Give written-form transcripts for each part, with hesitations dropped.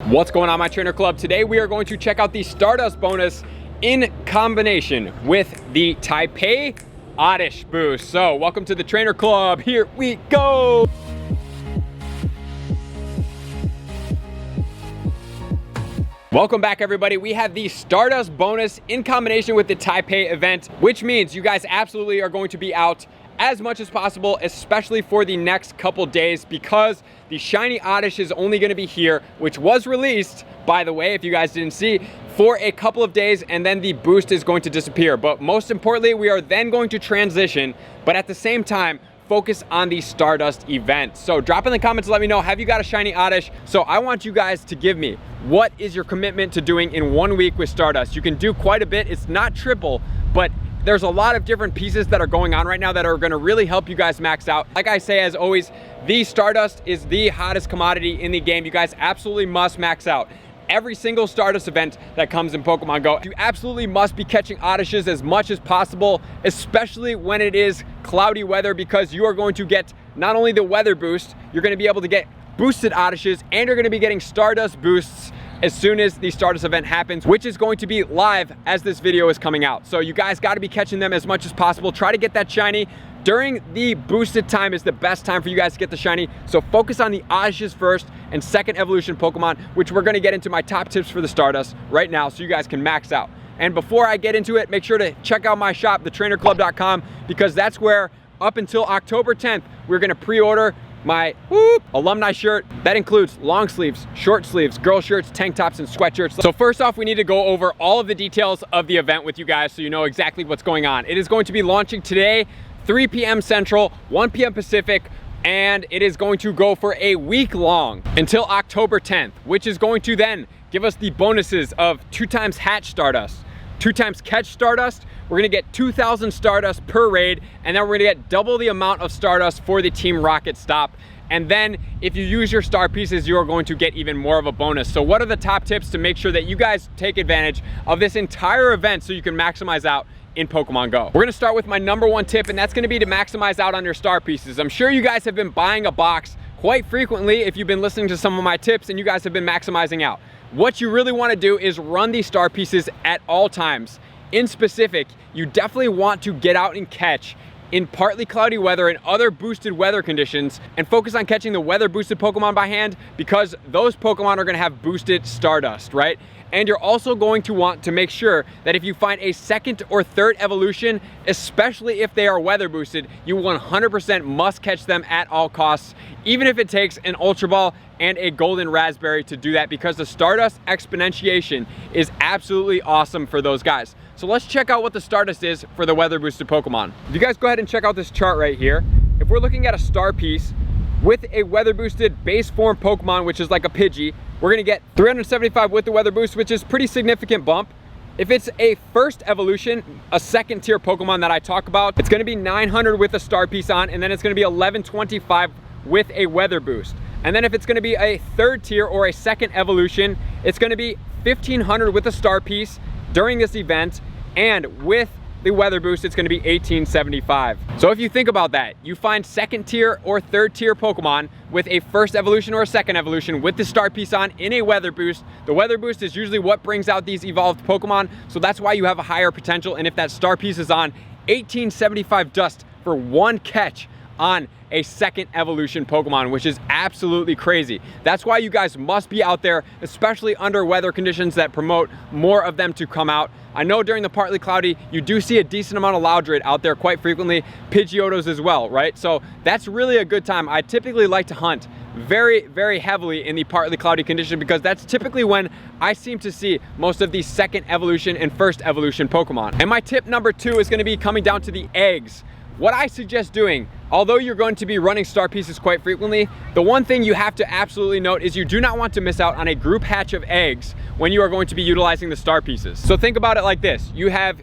What's going on, my trainer club? Today we are going to check out the Stardust bonus in combination with the Taipei ODDISH boost. So welcome to the trainer club. Here we go. Welcome back, everybody. We have the Stardust bonus in combination with the Taipei event, which means you guys absolutely are going to be out as much as possible, especially for the next couple days, because the shiny ODDISH is only going to be here, which was released, by the way, if you guys didn't see, for a couple of days, and then the boost is going to disappear. But most importantly, we are then going to transition, but at the same time, focus on the Stardust event. So drop in the comments, let me know, have you got a shiny ODDISH? So I want you guys to give me, what is your commitment to doing in 1 week with Stardust? You can do quite a bit. It's not triple, but there's a lot of different pieces that are going on right now that are going to really help you guys max out. Like I say, as always, the Stardust is the hottest commodity in the game. You guys absolutely must max out every single Stardust event that comes in Pokemon Go. You absolutely must be catching ODDISHs as much as possible, especially when it is cloudy weather, because you are going to get not only the weather boost, you're going to be able to get boosted ODDISHs, and you're going to be getting Stardust boosts as soon as the Stardust event happens, which is going to be live as this video is coming out. So you guys got to be catching them as much as possible. Try to get that shiny. During the boosted time is the best time for you guys to get the shiny. So focus on the ODDISHs first and second evolution Pokemon, which we're going to get into my top tips for the Stardust right now so you guys can max out. And before I get into it, make sure to check out my shop, thetrainerclub.com, because that's where up until October 10th, we're going to pre-order my alumni shirt. That includes long sleeves, short sleeves, girl shirts, tank tops, and sweatshirts. So first off, we need to go over all of the details of the event with you guys so you know exactly what's going on. It is going to be launching today, 3 p.m. Central, 1 p.m. Pacific, and it is going to go for a week long until October 10th, which is going to then give us the bonuses of 2 times Hatch Stardust, 2 times Catch Stardust. We're gonna get 2,000 Stardust per raid, and then we're gonna get double the amount of Stardust for the Team Rocket stop. And then if you use your star pieces, you are going to get even more of a bonus. So what are the top tips to make sure that you guys take advantage of this entire event so you can maximize out in Pokemon Go? We're gonna start with my #1 tip, and that's gonna be to maximize out on your star pieces. I'm sure you guys have been buying a box quite frequently if you've been listening to some of my tips and you guys have been maximizing out. What you really wanna do is run these star pieces at all times. In specific, you definitely want to get out and catch in partly cloudy weather and other boosted weather conditions, and focus on catching the weather boosted Pokemon by hand, because those Pokemon are gonna have boosted Stardust, right? And you're also going to want to make sure that if you find a second or third evolution, especially if they are weather boosted, you 100% must catch them at all costs, even if it takes an Ultra Ball and a Golden Raspberry to do that, because the Stardust exponentiation is absolutely awesome for those guys. So let's check out what the Stardust is for the weather boosted Pokemon. If you guys go ahead and check out this chart right here, if we're looking at a star piece with a weather boosted base form Pokemon, which is like a Pidgey, we're gonna get 375 with the weather boost, which is pretty significant bump. If it's a first evolution, a second tier Pokemon that I talk about, it's gonna be 900 with a star piece on, and then it's gonna be 1125 with a weather boost. And then if it's gonna be a third tier or a second evolution, it's gonna be 1500 with a star piece during this event, and with the weather boost, it's gonna be 1875. So if you think about that, you find second tier or third tier Pokemon with a first evolution or a second evolution with the star piece on in a weather boost. The weather boost is usually what brings out these evolved Pokemon, so that's why you have a higher potential. And if that star piece is on, 1875 dust for 1 catch on a second evolution Pokemon, which is absolutely crazy. That's why you guys must be out there, especially under weather conditions that promote more of them to come out. I know during the partly cloudy, you do see a decent amount of Loudred out there quite frequently, Pidgeotos as well, right? So that's really a good time. I typically like to hunt very, very heavily in the partly cloudy condition, because that's typically when I seem to see most of the second evolution and first evolution Pokemon. And my tip #2 is gonna be coming down to the eggs. What I suggest doing, although you're going to be running star pieces quite frequently, the one thing you have to absolutely note is you do not want to miss out on a group hatch of eggs when you are going to be utilizing the star pieces. So think about it like this. You have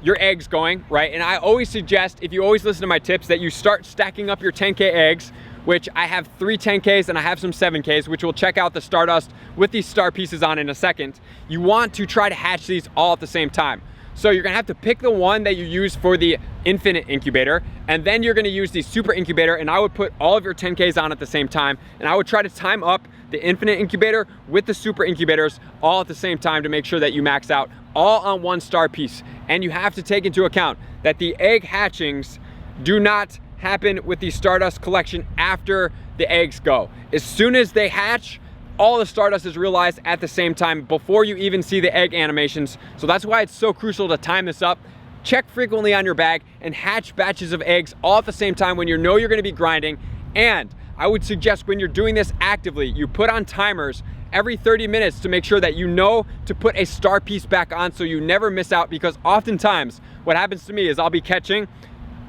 your eggs going, right? And I always suggest, if you always listen to my tips, that you start stacking up your 10K eggs, which I have 3 10Ks and I have some 7Ks, which we'll check out the Stardust with these star pieces on in a second. You want to try to hatch these all at the same time. So you're gonna have to pick the one that you use for the infinite incubator, and then you're gonna use the super incubator, and I would put all of your 10Ks on at the same time, and I would try to time up the infinite incubator with the super incubators all at the same time to make sure that you max out all on one star piece. And you have to take into account that the egg hatchings do not happen with the Stardust collection after the eggs go. As soon as they hatch, all the Stardust is realized at the same time before you even see the egg animations. So that's why it's so crucial to time this up. Check frequently on your bag and hatch batches of eggs all at the same time when you know you're gonna be grinding. And I would suggest when you're doing this actively, you put on timers every 30 minutes to make sure that you know to put a star piece back on so you never miss out, because oftentimes what happens to me is I'll be catching,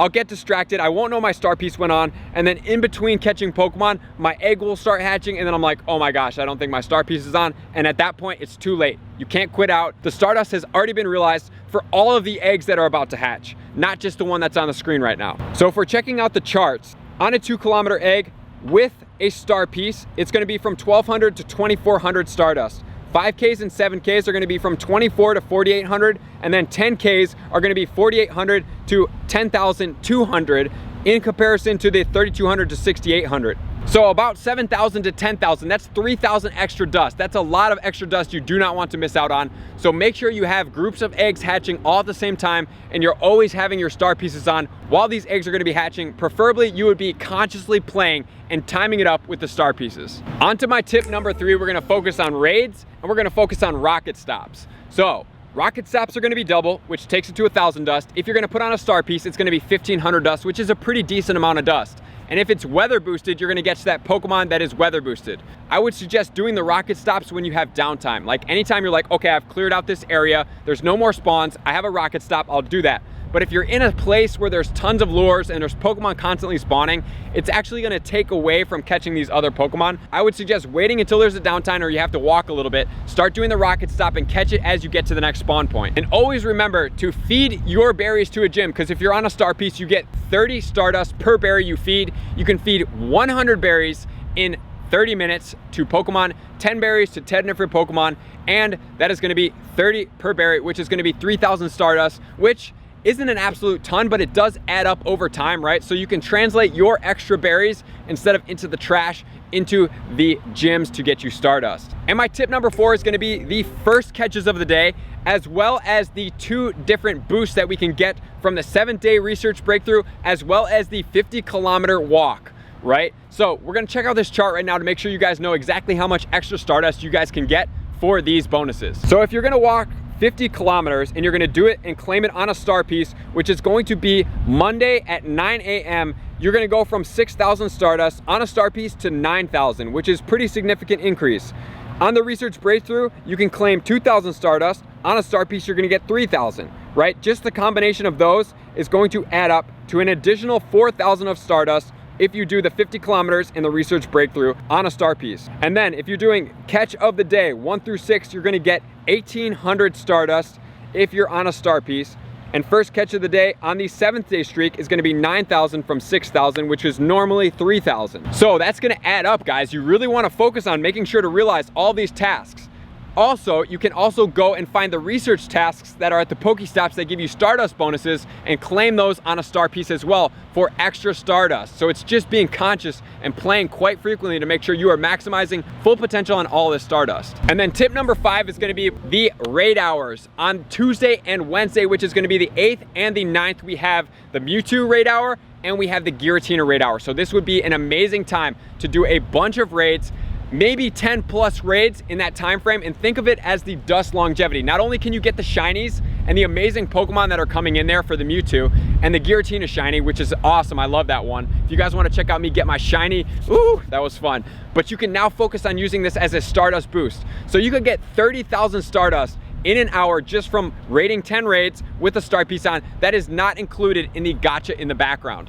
I'll get distracted, I won't know my star piece went on, and then in between catching Pokemon, my egg will start hatching, and then I'm like, oh my gosh, I don't think my star piece is on, and at that point, it's too late. You can't quit out. The Stardust has already been realized for all of the eggs that are about to hatch, not just the one that's on the screen right now. So if we're checking out the charts, on a 2-kilometer egg with a star piece, it's gonna be from 1,200 to 2,400 Stardust. 5Ks and 7Ks are gonna be from 24 to 4,800, and then 10Ks are gonna be 4,800 to 10,200 in comparison to the 3,200 to 6,800. So about 7,000 to 10,000, that's 3,000 extra dust. That's a lot of extra dust you do not want to miss out on. So make sure you have groups of eggs hatching all at the same time, and you're always having your star pieces on while these eggs are gonna be hatching. Preferably you would be consciously playing and timing it up with the star pieces. On to my tip number 3, we're gonna focus on raids and we're gonna focus on rocket stops. So rocket stops are gonna be double, which takes it to 1,000 dust. If you're gonna put on a star piece, it's gonna be 1,500 dust, which is a pretty decent amount of dust. And if it's weather boosted, you're gonna get to that Pokemon that is weather boosted. I would suggest doing the rocket stops when you have downtime. Like anytime you're like, okay, I've cleared out this area, there's no more spawns, I have a rocket stop, I'll do that. But if you're in a place where there's tons of lures and there's Pokemon constantly spawning, it's actually gonna take away from catching these other Pokemon. I would suggest waiting until there's a downtime or you have to walk a little bit, start doing the rocket stop and catch it as you get to the next spawn point. And always remember to feed your berries to a gym, because if you're on a star piece, you get 30 Stardust per berry you feed. You can feed 100 berries in 30 minutes to Pokemon, 10 berries to 10 different Pokemon, and that is gonna be 30 per berry, which is gonna be 3,000 Stardust, which isn't an absolute ton, but it does add up over time, right? So you can translate your extra berries instead of into the trash into the gyms to get you Stardust. And my tip number 4 is gonna be the first catches of the day, as well as the 2 different boosts that we can get from the 7-day research breakthrough, as well as the 50-kilometer walk, right? So we're gonna check out this chart right now to make sure you guys know exactly how much extra Stardust you guys can get for these bonuses. So if you're gonna walk 50 kilometers and you're gonna do it and claim it on a star piece, which is going to be Monday at 9 a.m., you're gonna go from 6,000 Stardust on a star piece to 9,000, which is pretty significant increase. On the research breakthrough, you can claim 2,000 Stardust. On a star piece, you're gonna get 3,000, right? Just the combination of those is going to add up to an additional 4,000 of Stardust if you do the 50 kilometers in the research breakthrough on a star piece. And then if you're doing catch of the day 1 through 6, you're gonna get 1,800 Stardust if you're on a star piece. And first catch of the day on the 7th day streak is gonna be 9,000 from 6,000, which is normally 3,000. So that's gonna add up, guys. You really wanna focus on making sure to realize all these tasks. Also, you can also go and find the research tasks that are at the Pokestops that give you Stardust bonuses and claim those on a star piece as well for extra Stardust. So it's just being conscious and playing quite frequently to make sure you are maximizing full potential on all this Stardust. And then tip number 5 is gonna be the raid hours. On Tuesday and Wednesday, which is gonna be the 8th and the 9th, we have the Mewtwo raid hour and we have the Giratina raid hour. So this would be an amazing time to do a bunch of raids, maybe 10 plus raids in that time frame, and think of it as the dust longevity. Not only can you get the shinies and the amazing Pokemon that are coming in there for the Mewtwo and the Giratina shiny, which is awesome, I love that one. If you guys want to check out me get my shiny, ooh, that was fun. But you can now focus on using this as a Stardust boost. So you could get 30,000 Stardust in an hour just from raiding 10 raids with a star piece on. That is not included in the gacha in the background.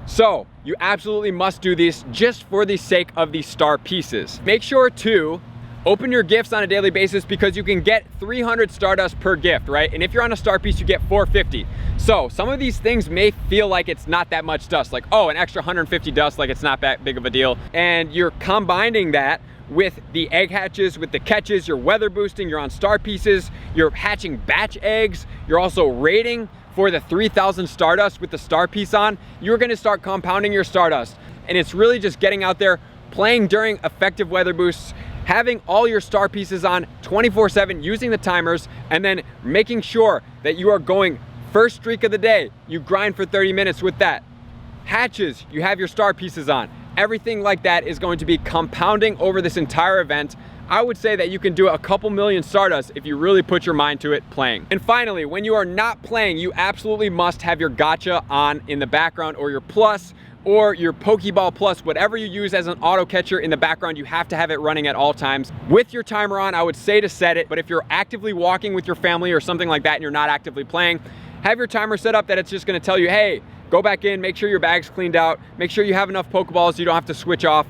So you absolutely must do this just for the sake of the star pieces. Make sure to open your gifts on a daily basis because you can get 300 Stardust per gift, right? And if you're on a star piece, you get 450. So some of these things may feel like it's not that much dust, like, oh, an extra 150 dust, like it's not that big of a deal. And you're combining that with the egg hatches, with the catches, you're weather boosting, you're on star pieces, you're hatching batch eggs, you're also raiding for the 3,000 Stardust with the star piece on, you're gonna start compounding your Stardust. And it's really just getting out there, playing during effective weather boosts, having all your star pieces on 24/7, using the timers, and then making sure that you are going first streak of the day. You grind for 30 minutes with that. Hatches, you have your star pieces on. Everything like that is going to be compounding over this entire event. I would say that you can do a couple million Stardust if you really put your mind to it playing. And finally, when you are not playing, you absolutely must have your gacha on in the background, or your plus, or your Pokeball Plus, whatever you use as an auto catcher in the background, you have to have it running at all times. With your timer on, I would say to set it, but if you're actively walking with your family or something like that and you're not actively playing, have your timer set up that it's just gonna tell you, hey, go back in, make sure your bag's cleaned out, make sure you have enough Pokeballs, you don't have to switch off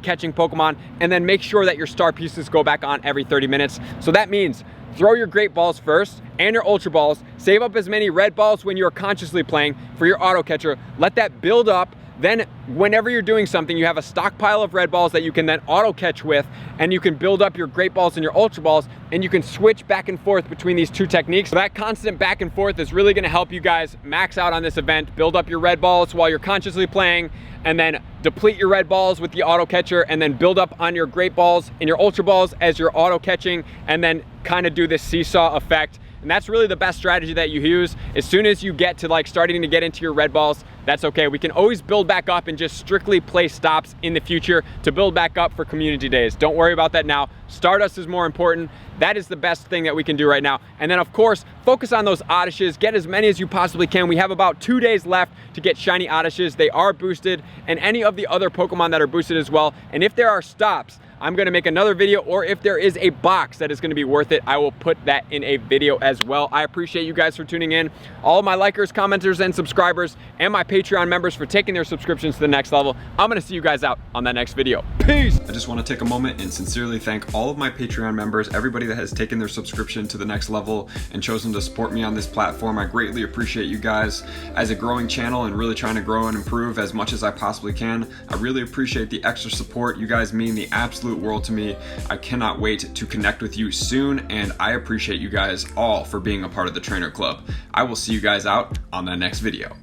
catching Pokemon, and then make sure that your star pieces go back on every 30 minutes. So that means throw your great balls first and your ultra balls, save up as many red balls when you're consciously playing for your auto catcher, let that build up. Then whenever you're doing something, you have a stockpile of red balls that you can then auto catch with, and you can build up your great balls and your ultra balls, and you can switch back and forth between these two techniques. So that constant back and forth is really gonna help you guys max out on this event, build up your red balls while you're consciously playing, and then deplete your red balls with the auto catcher, and then build up on your great balls and your ultra balls as you're auto catching, and then kind of do this seesaw effect. And that's really the best strategy that you use. As soon as you get to like starting to get into your red balls, that's okay. We can always build back up and just strictly play stops in the future to build back up for community days. Don't worry about that now. Stardust is more important. That is the best thing that we can do right now. And then of course, focus on those Oddishes. Get as many as you possibly can. We have about 2 days left to get shiny Oddishes. They are boosted, and any of the other Pokemon that are boosted as well. And if there are stops, I'm gonna make another video, or if there is a box that is gonna be worth it, I will put that in a video as well. I appreciate you guys for tuning in. All of my likers, commenters, and subscribers, and my Patreon members for taking their subscriptions to the next level. I'm gonna see you guys out on that next video. Peace! I just want to take a moment and sincerely thank all of my Patreon members, everybody that has taken their subscription to the next level and chosen to support me on this platform. I greatly appreciate you guys. As a growing channel and really trying to grow and improve as much as I possibly can, I really appreciate the extra support. You guys mean the absolute world to me. I cannot wait to connect with you soon, and I appreciate you guys all for being a part of the Trainer Club. I will see you guys out on the next video.